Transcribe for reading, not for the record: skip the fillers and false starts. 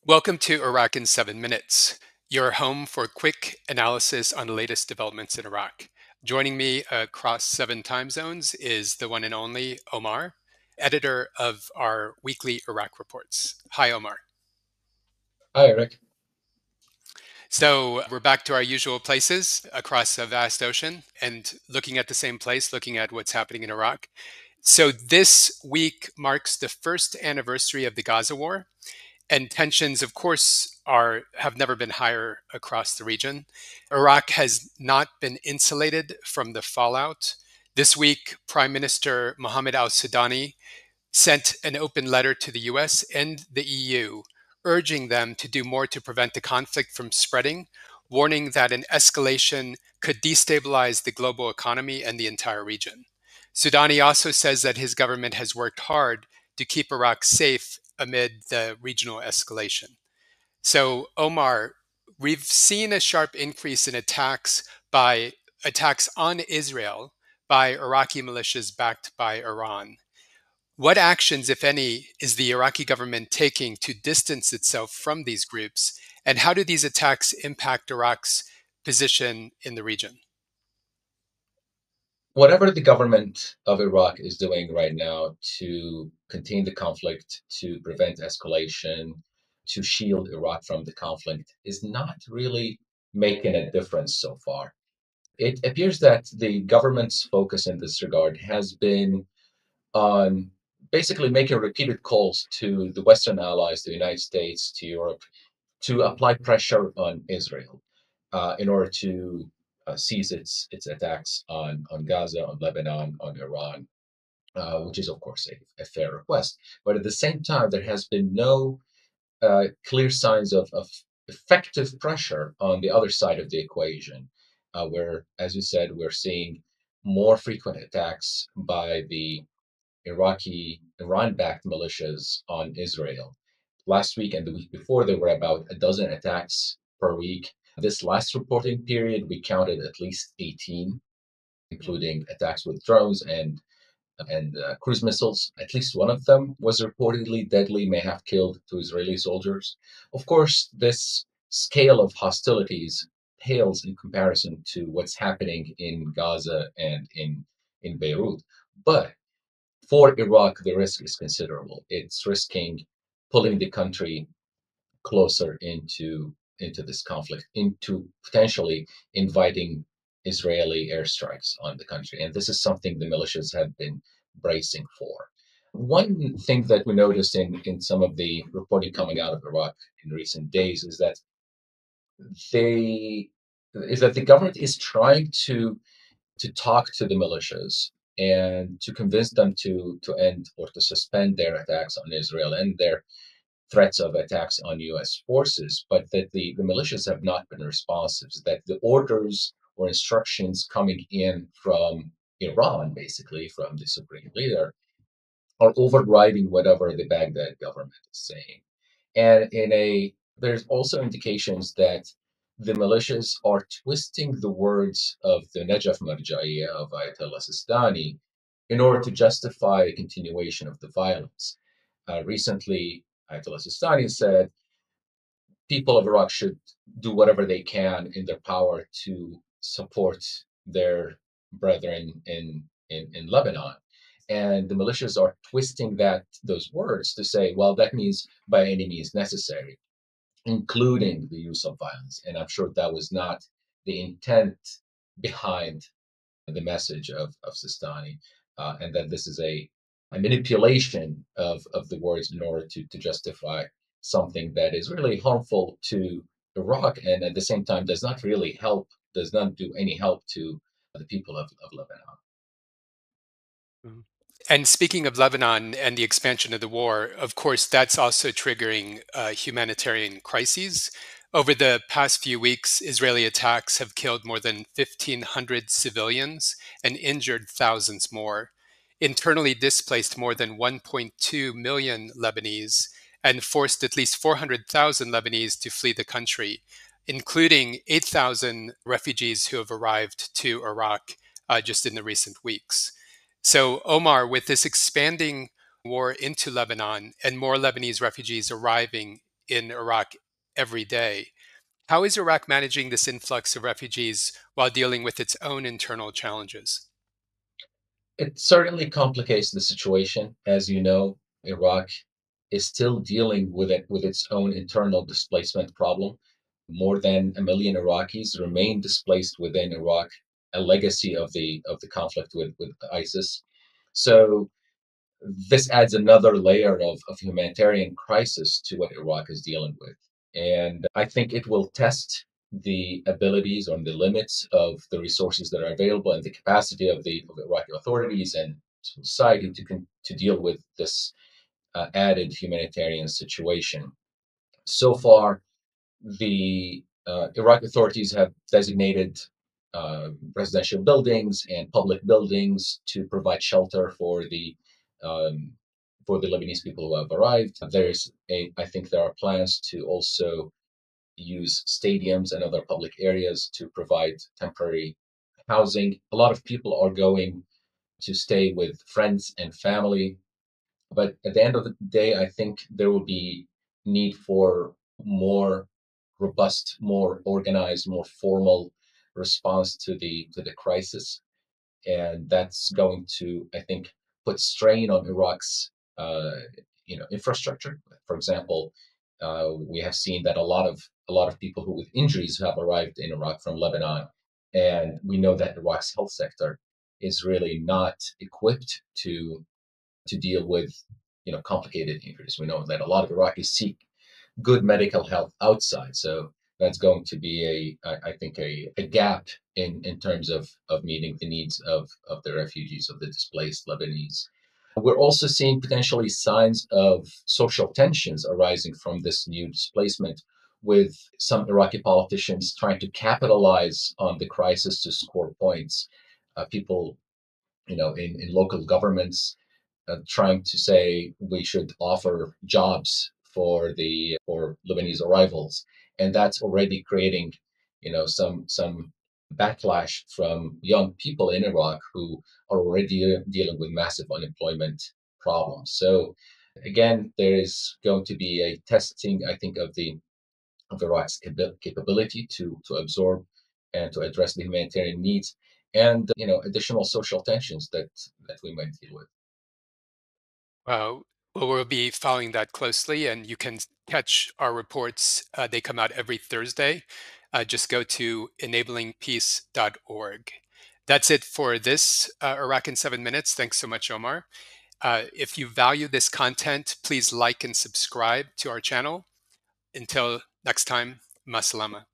Welcome to Iraq in 7 Minutes, your home for quick analysis on the latest developments in Iraq. Joining me across 7 time zones is the one and only Omar, editor of our weekly Iraq reports. Hi, Omar. Hi, Eric. So we're back to our usual places across a vast ocean and looking at the same place, looking at what's happening in Iraq. So this week marks the first anniversary of the Gaza war. And tensions, of course, have never been higher across the region. Iraq has not been insulated from the fallout. This week, Prime Minister Mohammed al-Sudani sent an open letter to the US and the EU, urging them to do more to prevent the conflict from spreading, warning that an escalation could destabilize the global economy and the entire region. Sudani also says that his government has worked hard to keep Iraq safe amid the regional escalation. So, Omar, we've seen a sharp increase in attacks on Israel by Iraqi militias backed by Iran. What actions, if any, is the Iraqi government taking to distance itself from these groups? And how do these attacks impact Iraq's position in the region? Whatever the government of Iraq is doing right now to contain the conflict, to prevent escalation, to shield Iraq from the conflict is not really making a difference so far. It appears that the government's focus in this regard has been on basically making repeated calls to the Western allies, the United States, to Europe, to apply pressure on Israel in order to cease its attacks on Gaza, on Lebanon, on Iran, which is, of course, a fair request. But at the same time, there has been no clear signs of effective pressure on the other side of the equation, where, as you said, we're seeing more frequent attacks by the Iraqi, Iran-backed militias on Israel. Last week and the week before, there were about a dozen attacks per week. This last reporting period, we counted at least 18, including attacks with drones and cruise missiles. At least one of them was reportedly deadly, may have killed two Israeli soldiers. Of course, this scale of hostilities pales in comparison to what's happening in Gaza and in Beirut. But for Iraq, the risk is considerable. It's risking pulling the country closer into this conflict, into potentially inviting Israeli airstrikes on the country. And this is something the militias have been bracing for. One thing that we noticed in some of the reporting coming out of Iraq in recent days they is that the government is trying to talk to the militias and to convince them to end or to suspend their attacks on Israel and their threats of attacks on U.S. forces, but that the militias have not been responsive, that the orders or instructions coming in from Iran, basically from the supreme leader, are overriding whatever the Baghdad government is saying. And there's also indications that the militias are twisting the words of the Najaf Marja'iyya of Ayatollah Sistani in order to justify a continuation of the violence. Recently, Ayatollah Sistani said people of Iraq should do whatever they can in their power to support their brethren in Lebanon. And the militias are twisting those words to say, well, that means by any means necessary, including the use of violence. And I'm sure that was not the intent behind the message of Sistani, and that this is a manipulation of the words in order to justify something that is really harmful to Iraq and at the same time does not do any help to the people of Lebanon. Mhm. And speaking of Lebanon and the expansion of the war, of course, that's also triggering humanitarian crises. Over the past few weeks, Israeli attacks have killed more than 1,500 civilians and injured thousands more, internally displaced more than 1.2 million Lebanese, and forced at least 400,000 Lebanese to flee the country, including 8,000 refugees who have arrived to Iraq just in the recent weeks. So, Omar, with this expanding war into Lebanon and more Lebanese refugees arriving in Iraq every day. How is Iraq managing this influx of refugees while dealing with its own internal challenges? It certainly complicates the situation. As you know, Iraq is still dealing with its own internal displacement problem. More than 1 million Iraqis remain displaced within Iraq, a legacy of the conflict with ISIS. So this adds another layer of humanitarian crisis to what Iraq is dealing with. And I think it will test the abilities or the limits of the resources that are available and the capacity of the Iraqi authorities and society to deal with this added humanitarian situation. So far, the Iraqi authorities have designated residential buildings and public buildings to provide shelter um, for the Lebanese people who have arrived. I think there are plans to also use stadiums and other public areas to provide temporary housing. A lot of people are going to stay with friends and family, but at the end of the day, I think there will be need for more robust, more organized, more formal response to the crisis, and that's going to, I think, put strain on Iraq's infrastructure. For example, we have seen that a lot of people who with injuries have arrived in Iraq from Lebanon, and we know that Iraq's health sector is really not equipped to deal with complicated injuries. We know that a lot of Iraqis seek good medical health outside. So that's going to be I think, a gap in terms of meeting the needs of the refugees, of the displaced Lebanese. We're also seeing potentially signs of social tensions arising from this new displacement, with some Iraqi politicians trying to capitalize on the crisis to score points. People, in local governments trying to say we should offer jobs for Lebanese arrivals, and that's already creating, some backlash from young people in Iraq who are already dealing with massive unemployment problems. So again, there is going to be a testing, I think, of Iraq's capability to absorb and to address the humanitarian needs, and additional social tensions that we might deal with. Uh, well, we'll be following that closely, and you can catch our reports. They come out every Thursday. Just go to enablingpeace.org. That's it for this Iraq in 7 minutes. Thanks so much, Omar. If you value this content, please like and subscribe to our channel. Until next time, masalama.